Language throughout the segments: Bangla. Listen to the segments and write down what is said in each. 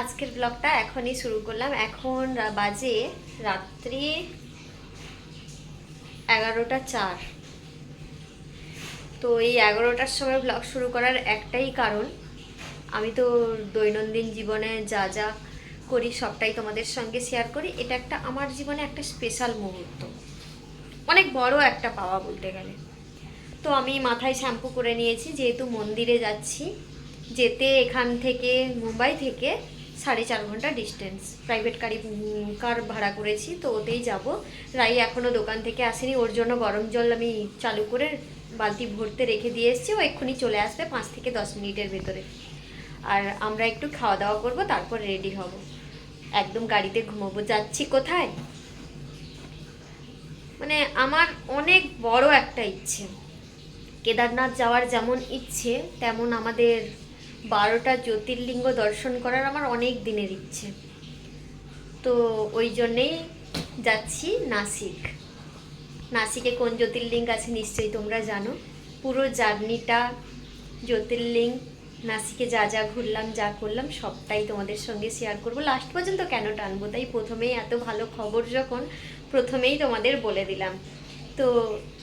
আজকের ব্লগটা এখনই শুরু করলাম। এখন বাজে রাত্রি 11:04। তো এই 11টার সময় ব্লগ শুরু করার একটাই কারণ, আমি তো দৈনন্দিন জীবনে যা যা করি সবটাই তোমাদের সঙ্গে শেয়ার করি। এটা একটা আমার জীবনে একটা স্পেশাল মুহূর্ত, অনেক বড় একটা পাওয়া বলতে গেলে। তো আমি মাথায় শ্যাম্পু করে নিয়েছি, যেহেতু মন্দিরে যাচ্ছি। যেতে এখান থেকে মুম্বাই থেকে 4.5 ঘন্টা ডিস্টেন্স। প্রাইভেট কার ভাড়া করেছি, তো ওতেই যাব। রাই এখনও দোকান থেকে আসেনি, ওর জন্য গরম জল আমি চালু করে বালতি ভরতে রেখে দিয়ে এসেছি। ও এক্ষুনি চলে আসবে 5 থেকে 10 মিনিটের ভেতরে। আর আমরা একটু খাওয়া দাওয়া করব, তারপর রেডি হব, একদম গাড়িতে ঘুমোবো। যাচ্ছি কোথায়, মানে আমার অনেক বড় একটা ইচ্ছে। কেদারনাথ যাওয়ার যেমন ইচ্ছে, তেমন আমাদের 12টা জ্যোতির্লিঙ্গ দর্শন করার আমার অনেক দিনের ইচ্ছে। তো ওই জন্যেই যাচ্ছি নাসিক। নাসিকে কোন জ্যোতির্লিঙ্গ আছে নিশ্চয়ই তোমরা জানো। পুরো জার্নিটা জ্যোতির্লিঙ্গ, নাসিকে যা যা ঘুরলাম, যা করলাম সবটাই তোমাদের সঙ্গে শেয়ার করব। লাস্ট পর্যন্ত কেন টানবো, তাই প্রথমেই এত ভালো খবর যখন, প্রথমেই তোমাদের বলে দিলাম। তো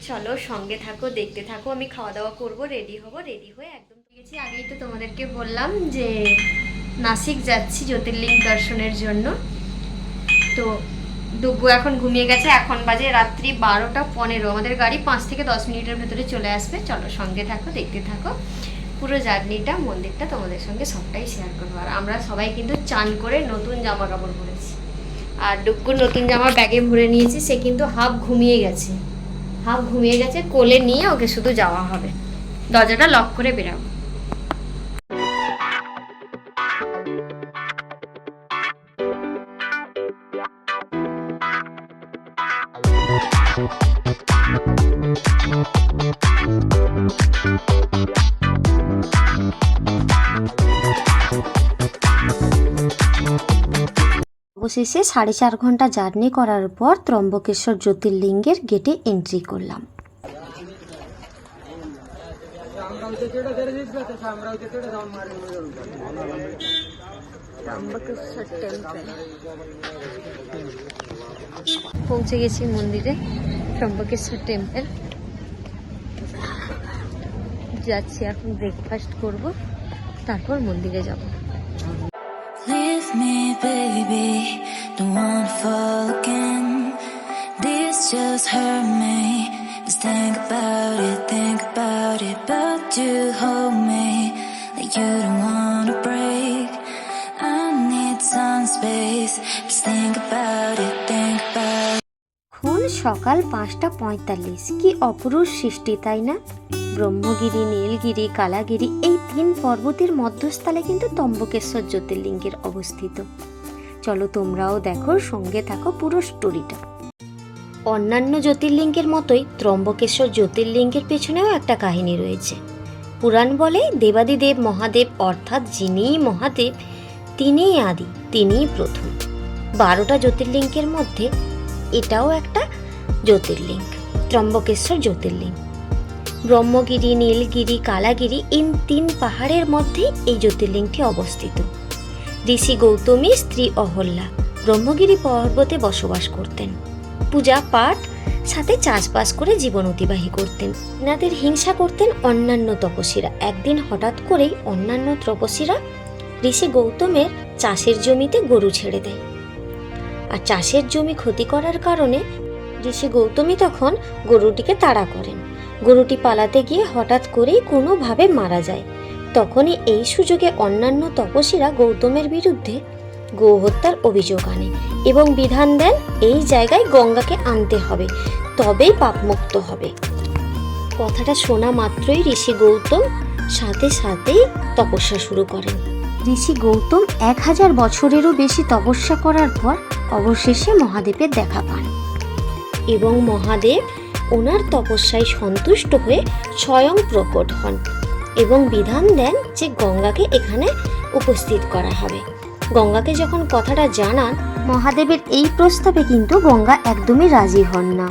চলো সঙ্গে থাকো, দেখতে থাকো। আমি খাওয়া দাওয়া করবো, রেডি হব। রেডি হয়ে একদম গেছি। আগেই তো তোমাদেরকে বললাম যে নাসিক যাচ্ছি জ্যোতির্লিঙ্গ দর্শনের জন্য। তো ডুগু এখন ঘুমিয়ে গেছে। এখন বাজে রাত্রি 12:15। আমাদের গাড়ি 5 থেকে 10 মিনিটের ভেতরে চলে আসবে। চলো সঙ্গে থাকো, দেখতে থাকো। পুরো জার্নিটা, মন্দিরটা তোমাদের সঙ্গে সবটাই শেয়ার করবো। আর আমরা সবাই কিন্তু চান করে নতুন জামা কাপড় পরেছি। আর ডুগুর নতুন জামা ব্যাগে ভরে নিয়েছি। সে কিন্তু হাফ ঘুমিয়ে গেছে, কোলে নিয়ে ওকে শুধু যাওয়া হবে। দরজাটা লক করে বেরাবো। অবশেষে 4.5 ঘন্টা জার্নি করার পর ত্রম্বকেশ্বর জ্যোতির্লিঙ্গের গেটে এন্ট্রি করলাম। পৌঁছে গেছি মন্দিরে, ত্রম্বকেশ্বর টেম্পল। যাচ্ছি এখন, ব্রেকফাস্ট করব, তারপর মন্দিরে যাব। Leave me, baby, don't wanna fall again. This just hurt me. Just think about it, but you hold me like you don't wanna break. I need some space. Just think about it. এখন সকাল 5:45। কি অপরূপ সৃষ্টি, তাই না? ব্রহ্মগিরি, নীলগিরি, কালাগিরি, এই 3 পর্বতের মধ্যস্থলে কিন্তু ত্রম্বকেশ্বর জ্যোতির্লিঙ্গের অবস্থিত। চলো তোমরাও দেখো, সঙ্গে থাকো পুরো স্টোরিটা। অন্যান্য জ্যোতির্লিঙ্গের মতোই ত্রম্বকেশ্বর জ্যোতির্লিঙ্গের পেছনেও একটা কাহিনী রয়েছে। পুরাণ বলে দেবাদিদেব মহাদেব, অর্থাৎ যিনিই মহাদেব, তিনিই আদি, তিনিই প্রথম। 12টা জ্যোতির্লিঙ্গের মধ্যে এটাও একটা জ্যোতির্লিঙ্গ, ত্রম্বকেশ্বর জ্যোতির্লিঙ্গ। ব্রহ্মগিরি, নীলগিরি, কালাগিরি, এই 3 পাহাড়ের মধ্যে এই জ্যোতির্লিঙ্গটি অবস্থিত। ঋষি গৌতমী স্ত্রী অহল্যা ব্রহ্মগিরি পর্বতে বসবাস করতেন। পূজা পাঠ সাথে চাষবাস করে জীবন অতিবাহী করতেন। এনাদের হিংসা করতেন অন্যান্য তপস্বীরা। একদিন হঠাৎ করেই অন্যান্য তপস্বীরা ঋষি গৌতমের চাষের জমিতে গরু ছেড়ে দেয়। আর চাষের জমি ক্ষতি করার কারণে ঋষি গৌতমী তখন গরুটিকে তাড়া করেন। গরুটি পালাতে গিয়ে হঠাৎ করেই কোনোভাবে মারা যায়। তখনই এই সুযোগে অন্যান্য তপস্বীরা গৌতমের বিরুদ্ধে গোহত্যার অভিযোগ আনে এবং বিধান দেন এই জায়গায় গঙ্গাকে আনতে হবে, তবেই পাপমুক্ত হবে। কথাটা শোনা মাত্রই ঋষি গৌতম সাথেই তপস্যা শুরু করেন। ঋষি গৌতম 1000 বছরেরও বেশি তপস্যা করার পর অবশেষে মহাদেবের দেখা পান এবং মহাদেব ওনার তপস্যায় সন্তুষ্ট হয়ে স্বয়ং প্রকট হন এবং বিধান দেন যে গঙ্গাকে এখানে উপস্থিত করা হবে। গঙ্গাকে যখন কথাটা জানান, মহাদেবের এই প্রস্তাবে কিন্তু গঙ্গা একদমই রাজি হন না।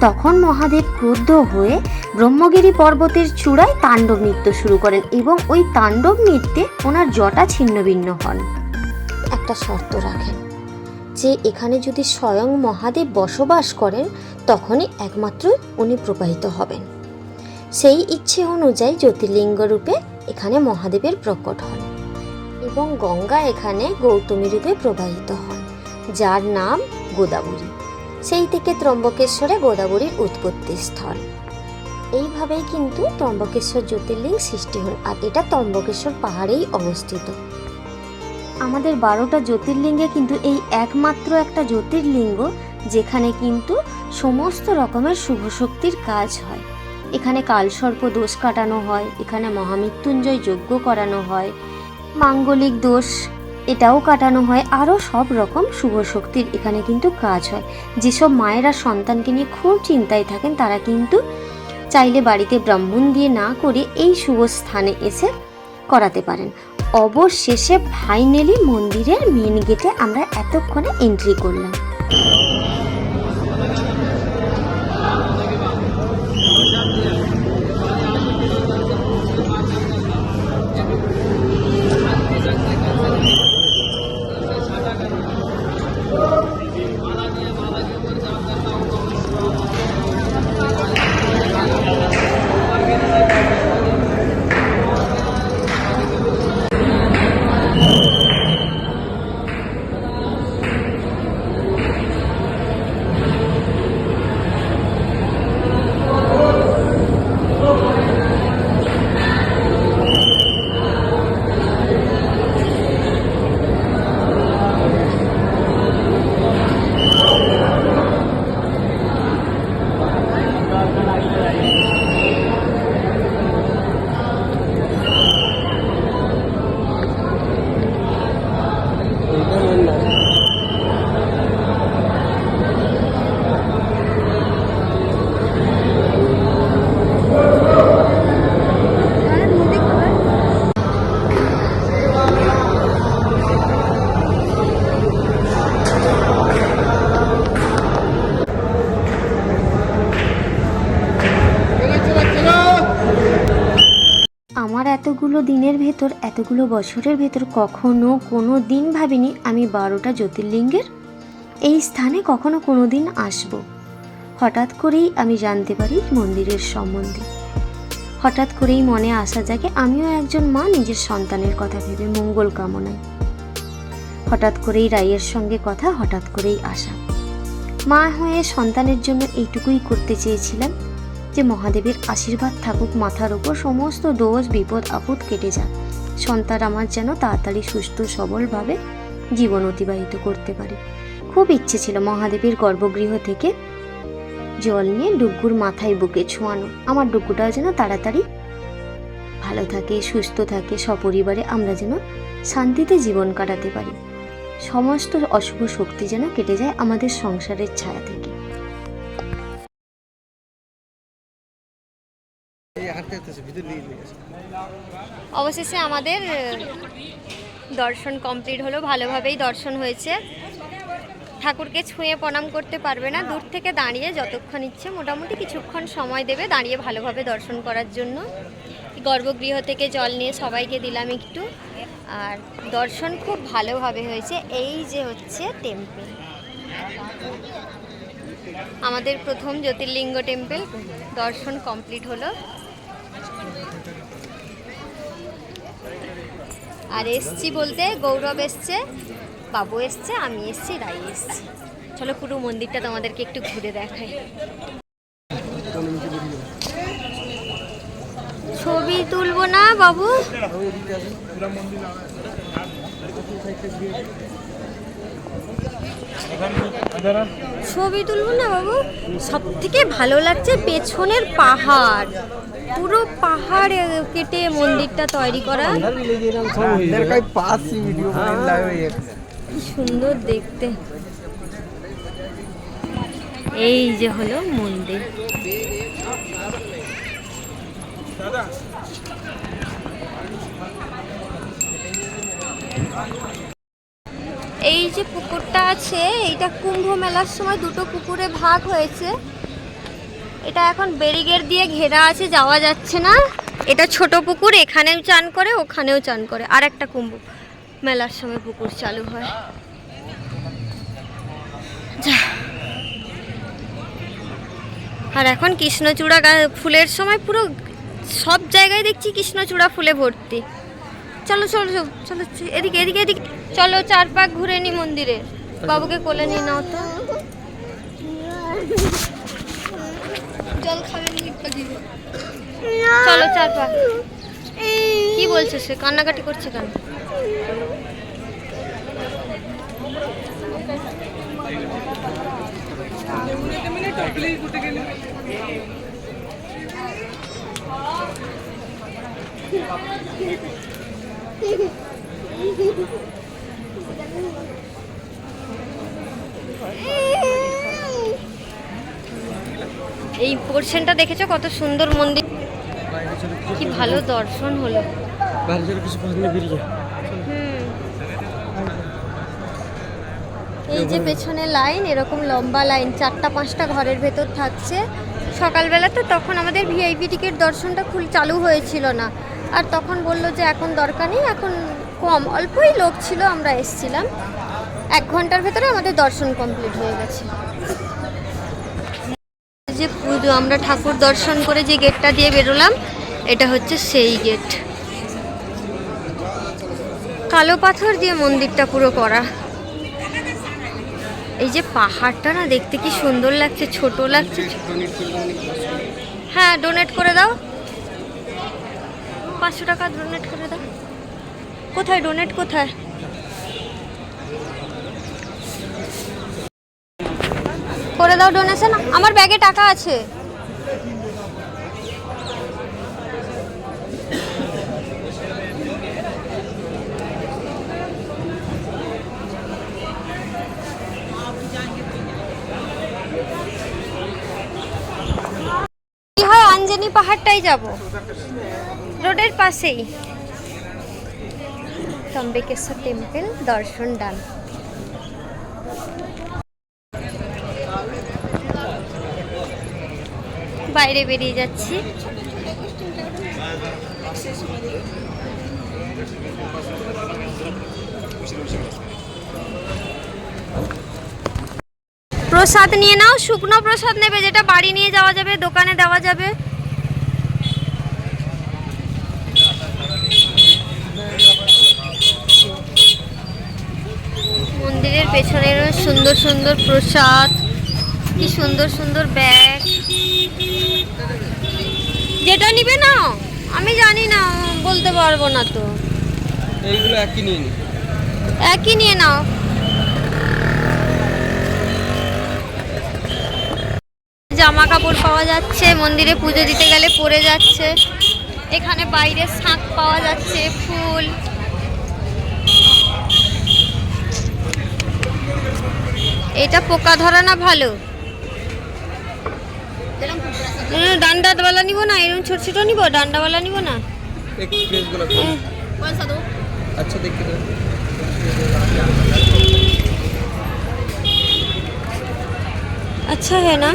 তখন মহাদেব ক্রুদ্ধ হয়ে ব্রহ্মগিরি পর্বতের চূড়ায় তাণ্ডব নৃত্য শুরু করেন এবং ওই তাণ্ডব নৃত্যে ওনার জটা ছিন্নভিন্ন হন। একটা শর্ত রাখেন যে এখানে যদি স্বয়ং মহাদেব বসবাস করেন তখনই একমাত্র উনি প্রবাহিত হবেন। সেই ইচ্ছে অনুযায়ী জ্যোতির্লিঙ্গ রূপে এখানে মহাদেবের প্রকট হন এবং গঙ্গা এখানে গৌতমী রূপে প্রবাহিত হন, যার নাম গোদাবরী। সেই থেকে ত্রম্বকেশ্বরে গোদাবরীর উৎপত্তি স্থল। এইভাবেই কিন্তু ত্রম্বকেশ্বর জ্যোতির্লিঙ্গ সৃষ্টি হন, আর এটা ত্রম্বকেশ্বর পাহাড়েই অবস্থিত। আমাদের 12টা জ্যোতির্লিঙ্গে কিন্তু এই একমাত্র একটা জ্যোতির্লিঙ্গ যেখানে কিন্তু সমস্ত রকমের শুভ শক্তির কাজ হয়। এখানে কালসর্প দোষ কাটানো হয়, এখানে মহামৃত্যুঞ্জয় যজ্ঞ করানো হয়, মাঙ্গলিক দোষ এটাও কাটানো হয়, আরও সব রকম শুভ শক্তির এখানে কিন্তু কাজ হয়। যেসব মায়েরা সন্তানকে নিয়ে খুব চিন্তায় থাকেন তারা কিন্তু চাইলে বাড়িতে ব্রাহ্মণ দিয়ে না করে এই শুভ স্থানে এসে করাতে পারেন। অবশেষে ফাইনালি মন্দিরের মেন গেটে আমরা এতক্ষণে এন্ট্রি করলাম। আমার এতগুলো দিনের ভেতর, এতগুলো বছরের ভেতর কখনো কোনো দিন ভাবিনি আমি 12টা জ্যোতির্লিঙ্গের এই স্থানে কখনো কোনো দিন আসব। হঠাৎ করেই আমি জানতে পারি মন্দিরের সম্বন্ধে। হঠাৎ করেই মনে আসা জাগে আমিও একজন মা, নিজের সন্তানের কথা ভেবে মঙ্গল কামনায়। হঠাৎ করেই রায়ের সঙ্গে কথা, হঠাৎ করেই আসা। মা হয়ে সন্তানের জন্য এইটুকুই করতে চেয়েছিলাম যে মহাদেবের আশীর্বাদ থাকুক মাথার ওপর, সমস্ত দোষ বিপদ আপদ কেটে যাক, সন্তান আমার যেন তাড়াতাড়ি সুস্থ সবলভাবে জীবন অতিবাহিত করতে পারে। খুব ইচ্ছে ছিল মহাদেবের গর্ভগৃহ থেকে জল নিয়ে ডুগ্গুর মাথায় বুকে ছোঁয়ানো, আমার ডুগ্গুটাও যেন তাড়াতাড়ি ভালো থাকে, সুস্থ থাকে, সপরিবারে আমরা যেন শান্তিতে জীবন কাটাতে পারি, সমস্ত অশুভ শক্তি যেন কেটে যায় আমাদের সংসারের ছায়া থেকে। অবশেষে আমাদের দর্শন কমপ্লিট হলো, ভালোভাবেই দর্শন হয়েছে। ঠাকুরকে ছুঁয়ে প্রণাম করতে পারবে না, দূর থেকে দাঁড়িয়ে যতক্ষণ ইচ্ছে মোটামুটি কিছুক্ষণ সময় দেবে দাঁড়িয়ে ভালোভাবে দর্শন করার জন্য। গর্ভগৃহ থেকে জল নিয়ে সবাইকে দিলাম একটু, আর দর্শন খুব ভালোভাবে হয়েছে। এই যে হচ্ছে টেম্পল, আমাদের প্রথম জ্যোতির্লিঙ্গ টেম্পল দর্শন কমপ্লিট হলো। আর এসছি বলতে গৌরব এসছে, বাবু এসছে, আমি এসছি, রাই এসছি। চলো পুরো মন্দিরটা তোমাদেরকে একটু ঘুরে দেখাই। ছবি তুলবো না বাবু? ছবি তুলবো না বাবু? সব থেকে ভালো লাগছে পেছনের পাহাড়, পুরো পাহাড় কেটে মন্দিরটা তৈরি করা, কি সুন্দর দেখতে। এই যে হলো মন্দির। এই যে পুকুরটা আছে, এইটা কুম্ভ মেলার সময় দুটো পুকুরে ভাগ হয়েছে। এটা এখন ব্যারিকেড দিয়ে ঘেরা আছে, যাওয়া যাচ্ছে না। এটা ছোট পুকুর, এখানেও চান করে ওখানেও চান করে। আর একটা কুম্ভ মেলার সময় পুকুর চালু হয়। যা। আর এখন কৃষ্ণচূড়া ফুলের সময় পুরো সব জায়গায় দেখছি কৃষ্ণচূড়া ফুলে ভর্তি। চলো চলো চলো চলো, এদিকে এদিকে এদিকে চলো, 4 পাক ঘুরে নি মন্দিরে। বাবুকে কোলে নিয়ে নাও তো। জল খাবে, চলো 4 পাক। কি বলছে সে, কান্নাকাটি করছে কেন? এই পোর্শনটা দেখেছো কত সুন্দর মন্দির, কি ভালো দর্শন হলো। এই যে পেছনে লাইন, এরকম লম্বা লাইন 4টা-5টা ঘরের ভেতর থাকছে। সকালবেলা তো তখন আমাদের ভিআইপি টিকিট দর্শনটা চালু হয়েছিল না, আর তখন বললো যে এখন দরকার নেই, এখন কম অল্পই লোক ছিল, আমরা এসছিলাম। 1 ঘন্টার ভেতরে আমাদের দর্শন কমপ্লিট হয়ে গেছে। যে পুজো আমরা ঠাকুর দর্শন করে যে গেটটা দিয়ে বেরোলাম, এটা হচ্ছে সেই গেট। কালো পাথর দিয়ে মন্দিরটা পুরো করা। এই যে পাহাড়টা না দেখতে কি সুন্দর লাগছে, ছোট লাগছে। হ্যাঁ, ডোনেট করে দাও, 500 টাকা ডোনেট করে দাও। কোথায় ডোনেট, কোথায়? করে দাও ডোনেশন, আমার ব্যাগে টাকা আছে। কি হয়, আঞ্জনি পাহাড়টাই যাব, রোডের পাশেই। ত্রম্বকেশ্বর টেম্পল দর্শন ডান। বাইরে বেরিয়ে যাচ্ছি। প্রসাদ নিয়ে নাও, শুকনো প্রসাদ নেবে, যেটা বাড়ি নিয়ে যাওয়া যাবে, দোকানে দেওয়া যাবে। মন্দিরের পেছনের সুন্দর সুন্দর প্রসাদ, কি সুন্দর সুন্দর ব্যাগ। যেটা নিবে না, আমি জানি না, বলতে পারবো না তো। এইগুলো একই নিয়ে নি, একই নিয়ে নাও। জামা কাপড় পাওয়া যাচ্ছে, মন্দিরে পুজো দিতে গেলে পরে যাচ্ছে। এখানে বাইরে শাঁখ পাওয়া যাচ্ছে, ফুল। এটা পোকা ধরা না ভালো। ডান্ডাওয়ালা নিব না, এরকম ছোট ছোট নিব, ডান্ডাওয়ালা নিব না। আচ্ছা দেখতে দাও। अच्छा है ना।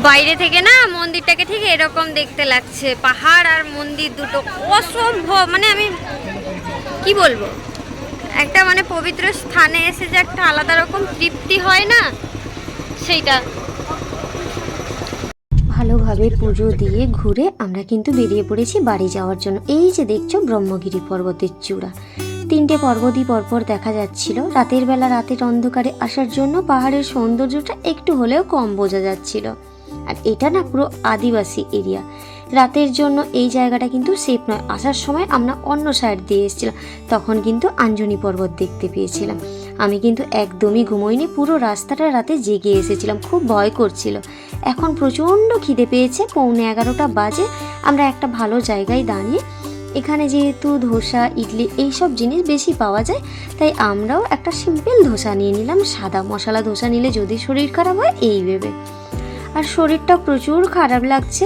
বাইরে থেকে না মন্দিরটাকে ঠিক এরকম দেখতে লাগছে, পাহাড় আর মন্দির দুটো অসম্ভব। মানে আমি কি বলবো, একটা মানে পবিত্র স্থানে এসে যে একটা আলাদা রকম তৃপ্তি হয় না, সেইটা। ভালোভাবে পুজো দিয়ে ঘুরে আমরা কিন্তু বেরিয়ে পড়েছি বাড়ি যাওয়ার জন্য। এই যে দেখছো ব্রহ্মগিরি পর্বতের চূড়া, 3টে পর্বতই পরপর দেখা যাচ্ছিল। রাতের বেলা রাতের অন্ধকারে আসার জন্য পাহাড়ের সৌন্দর্যটা একটু হলেও কম বোঝা যাচ্ছিল। আর এটা না পুরো আদিবাসী এরিয়া, রাতের জন্য এই জায়গাটা কিন্তু সেফ নয়। আসার সময় আমরা অন্য সাইড দিয়ে এসেছিলাম, তখন কিন্তু আঞ্জনি পর্বত দেখতে পেয়েছিলাম। আমি কিন্তু একদমই ঘুমোইনি, পুরো রাস্তাটা রাতে জেগে এসেছিলাম, খুব ভয় করছিল। এখন প্রচণ্ড খিদে পেয়েছে, 11:15 বাজে। আমরা একটা ভালো জায়গায় দাঁড়িয়ে, এখানে যেহেতু ধোসা ইডলি এইসব জিনিস বেশি পাওয়া যায়, তাই আমরাও একটা সিম্পল ধোসা নিয়ে নিলাম। সাদা মশলা ধোসা নিলে যদি শরীর খারাপ হয় এই ভেবে। আর শরীরটা প্রচুর খারাপ লাগছে।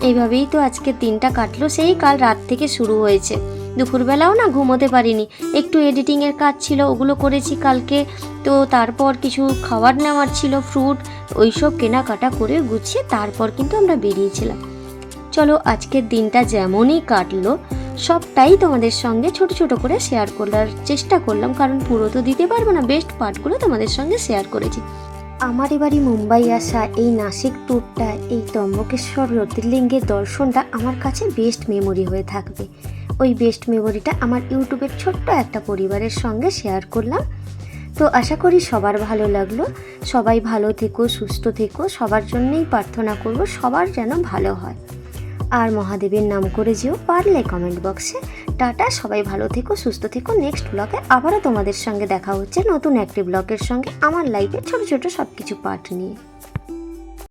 এইভাবেই তো আজকে দিনটা কাটলো, সেই কাল রাত থেকে শুরু হয়েছে। দুপুরবেলাও না ঘুমোতে পারিনি, একটু এডিটিংয়ের কাজ ছিল, ওগুলো করেছি কালকে। তো তারপর কিছু খাবার নেওয়ার ছিল, ফ্রুট, ওইসব কেনাকাটা করে গুছিয়ে তারপর কিন্তু আমরা বেরিয়েছিলাম। চলো আজকের দিনটা যেমনই কাটলো সবটাই তোমাদের সঙ্গে ছোট ছোট করে শেয়ার করার চেষ্টা করলাম, কারণ পুরো তো দিতে পারবো না, বেস্ট পার্টগুলো তোমাদের সঙ্গে শেয়ার করেছি। আমার এবারই মুম্বাই আসা, এই নাসিক ট্যুরটা, এই ত্রম্বকেশ্বর জ্যোতির্লিঙ্গের দর্শনটা আমার কাছে বেস্ট মেমোরি হয়ে থাকবে। ওই বেস্ট মেমোরিটা আমার ইউটিউবের ছোট্ট একটা পরিবারের সঙ্গে শেয়ার করলাম। তো আশা করি সবার ভালো লাগলো। সবাই ভালো থেকো, সুস্থ থেকো, সবার জন্যই প্রার্থনা করব সবার যেন ভালো হয়। আর মহাদেবের নাম করে যেও পারলে কমেন্ট বক্সে। টাটা, সবাই ভালো থেকো, সুস্থ থেকো। নেক্সট ব্লগে আবারও তোমাদের সঙ্গে দেখা হচ্ছে নতুন একটি ব্লগের সঙ্গে, আমার লাইফে ছোট ছোট সব কিছু পার্ট নিয়ে।